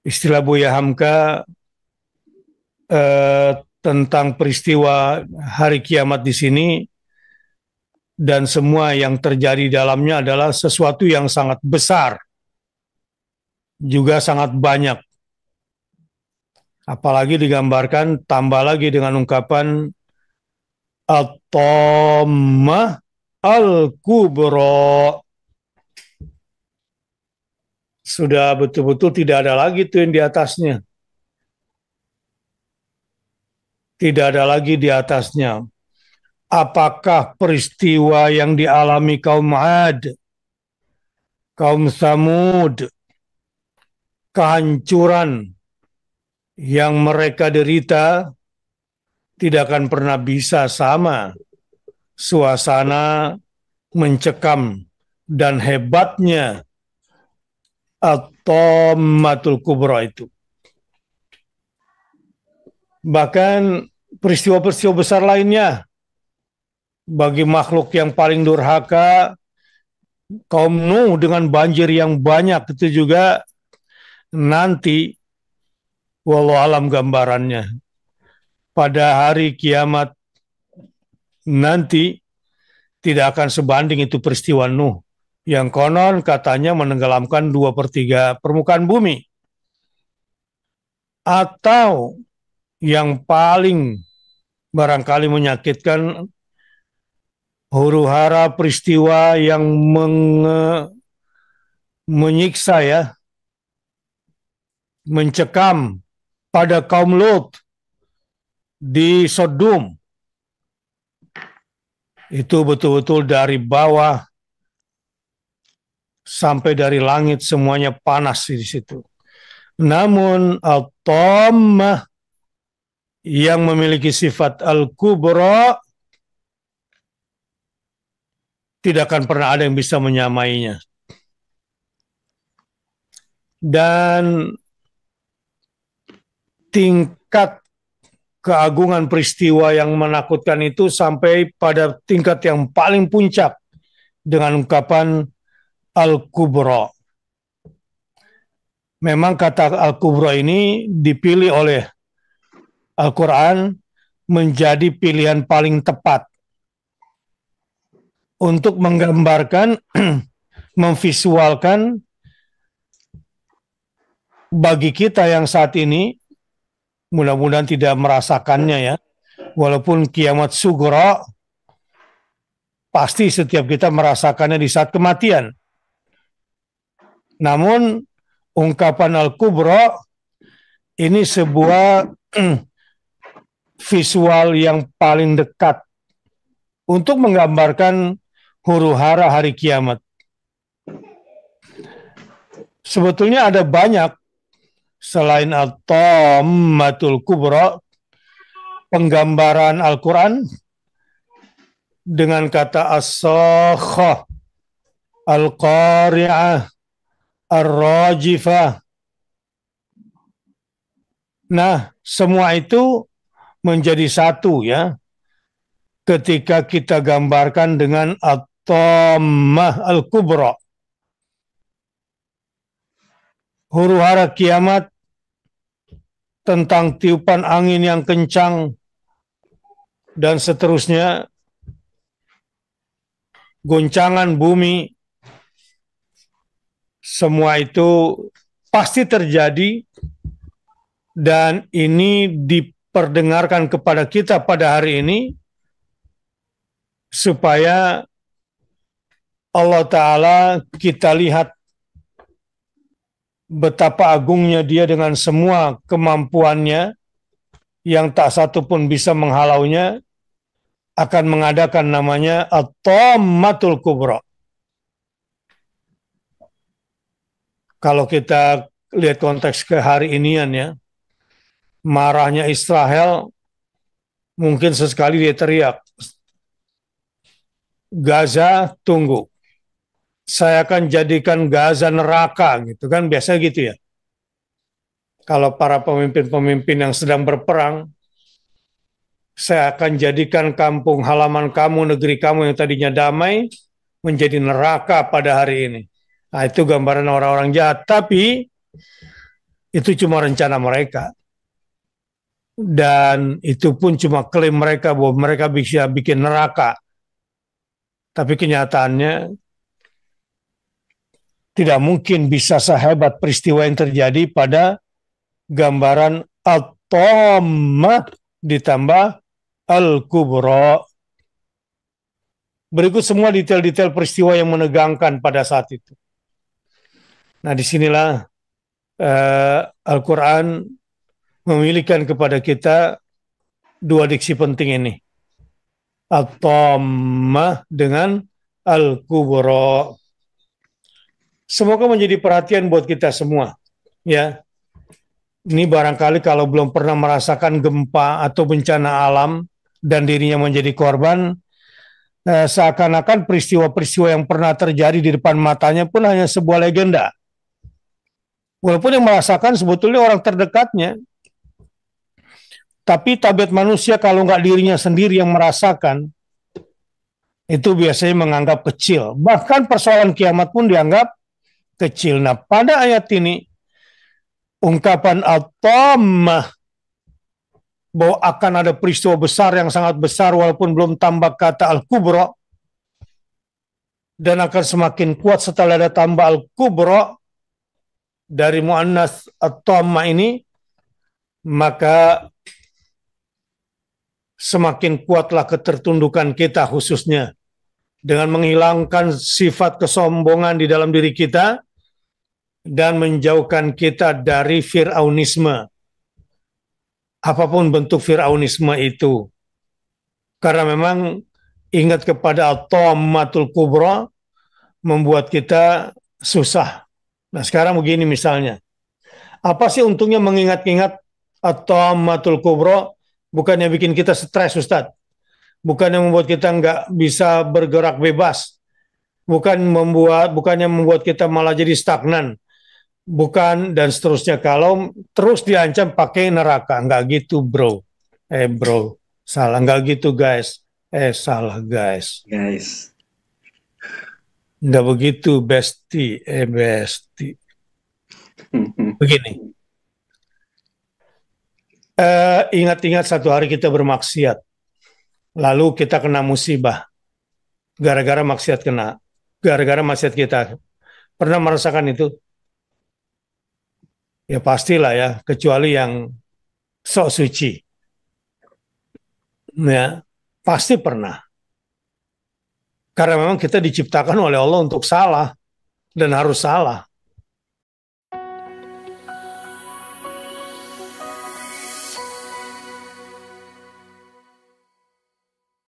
Istilah Buya Hamka tentang peristiwa hari kiamat di sini dan semua yang terjadi dalamnya adalah sesuatu yang sangat besar, juga sangat banyak. Apalagi digambarkan tambah lagi dengan ungkapan At-Tammah Al-Kubra. Sudah betul-betul tidak ada lagi tuh yang di atasnya. Tidak ada lagi di atasnya. Apakah peristiwa yang dialami kaum Ad, kaum Samud, kehancuran yang mereka derita tidak akan pernah bisa sama suasana mencekam dan hebatnya At-Tammatul Kubra itu. Bahkan peristiwa-peristiwa besar lainnya bagi makhluk yang paling durhaka, kaum Nuh dengan banjir yang banyak itu juga nanti wallahu alam gambarannya pada hari kiamat nanti tidak akan sebanding itu peristiwa Nuh yang konon katanya menenggelamkan 2/3 permukaan bumi. Atau yang paling barangkali menyakitkan, huru hara peristiwa yang menyiksa ya, mencekam pada kaum Lut di Sodom. Itu betul-betul dari bawah sampai dari langit semuanya panas di situ. Namun At-Tammah yang memiliki sifat Al-Kubra tidak akan pernah ada yang bisa menyamainya. Dan tingkat keagungan peristiwa yang menakutkan itu sampai pada tingkat yang paling puncak dengan ungkapan Al-Kubra. Memang kata Al-Kubra ini dipilih oleh Al-Quran menjadi pilihan paling tepat untuk menggambarkan, memvisualkan bagi kita yang saat ini, mudah-mudahan tidak merasakannya ya, walaupun kiamat sugro, pasti setiap kita merasakannya di saat kematian. Namun ungkapan Al-Kubra ini sebuah visual yang paling dekat untuk menggambarkan huru hara hari kiamat. Sebetulnya ada banyak selain At-Tammatul Kubra penggambaran Al-Quran dengan kata As-Sakhah, Al-Qari'ah, Ar-Rajifah. Nah, semua itu menjadi satu ya ketika kita gambarkan dengan At-Tammah Al-Kubra. Huru hara kiamat tentang tiupan angin yang kencang dan seterusnya, goncangan bumi, semua itu pasti terjadi dan ini diperdengarkan kepada kita pada hari ini supaya Allah Ta'ala kita lihat betapa agungnya dia dengan semua kemampuannya yang tak satu pun bisa menghalaunya, akan mengadakan namanya At-Tammatul Kubra. Kalau kita lihat konteks ke hari inian ya, marahnya Israel, mungkin sesekali dia teriak, Gaza tunggu, saya akan jadikan Gaza neraka gitu kan, biasa gitu ya. Kalau para pemimpin-pemimpin yang sedang berperang, saya akan jadikan kampung halaman kamu, negeri kamu yang tadinya damai, menjadi neraka pada hari ini. Nah, itu gambaran orang-orang jahat. Tapi Itu cuma rencana mereka. Dan itu pun cuma klaim mereka bahwa mereka bisa bikin neraka. Tapi kenyataannya tidak mungkin bisa sehebat peristiwa yang terjadi pada gambaran At-Tammah ditambah Al-Kubra. Berikut semua detail-detail peristiwa yang menegangkan pada saat itu. Nah, disinilah Al-Quran memilihkan kepada kita dua diksi penting ini. At-Tammah dengan Al-Kubra. Semoga menjadi perhatian buat kita semua. Ya, ini barangkali kalau belum pernah merasakan gempa atau bencana alam dan dirinya menjadi korban, seakan-akan peristiwa-peristiwa yang pernah terjadi di depan matanya pun hanya sebuah legenda. Walaupun yang merasakan sebetulnya orang terdekatnya. Tapi tabiat manusia kalau nggak dirinya sendiri yang merasakan, itu biasanya menganggap kecil. Bahkan persoalan kiamat pun dianggap kecil. Nah, pada ayat ini, ungkapan At-Tammah bahwa akan ada peristiwa besar yang sangat besar walaupun belum tambah kata Al-Kubra, dan akan semakin kuat setelah ada tambah Al-Kubra dari mu'annas At-Tammah ini, maka semakin kuatlah ketertundukan kita khususnya dengan menghilangkan sifat kesombongan di dalam diri kita dan menjauhkan kita dari Fir'aunisme. Apapun bentuk Fir'aunisme itu. Karena memang ingat kepada At-Tammatul Kubra membuat kita susah. Nah, sekarang begini misalnya. Apa sih untungnya mengingat-ingat At-Tammatul Kubra? Bukannya bikin kita stres, Ustadz. Bukannya membuat kita nggak bisa bergerak bebas. Bukannya membuat kita malah jadi stagnan. Bukan, dan seterusnya. Kalau terus diancam pakai neraka. Nggak gitu, bro. Bro. Salah. Nggak gitu, guys. Salah, guys. Nggak begitu, bestie. Bestie. Begini. Ingat-ingat satu hari kita bermaksiat. Lalu kita kena musibah. Gara-gara maksiat kita. Pernah merasakan itu? Ya pastilah ya, kecuali yang sok suci. Ya, pasti pernah. Karena memang kita diciptakan oleh Allah untuk salah dan harus salah.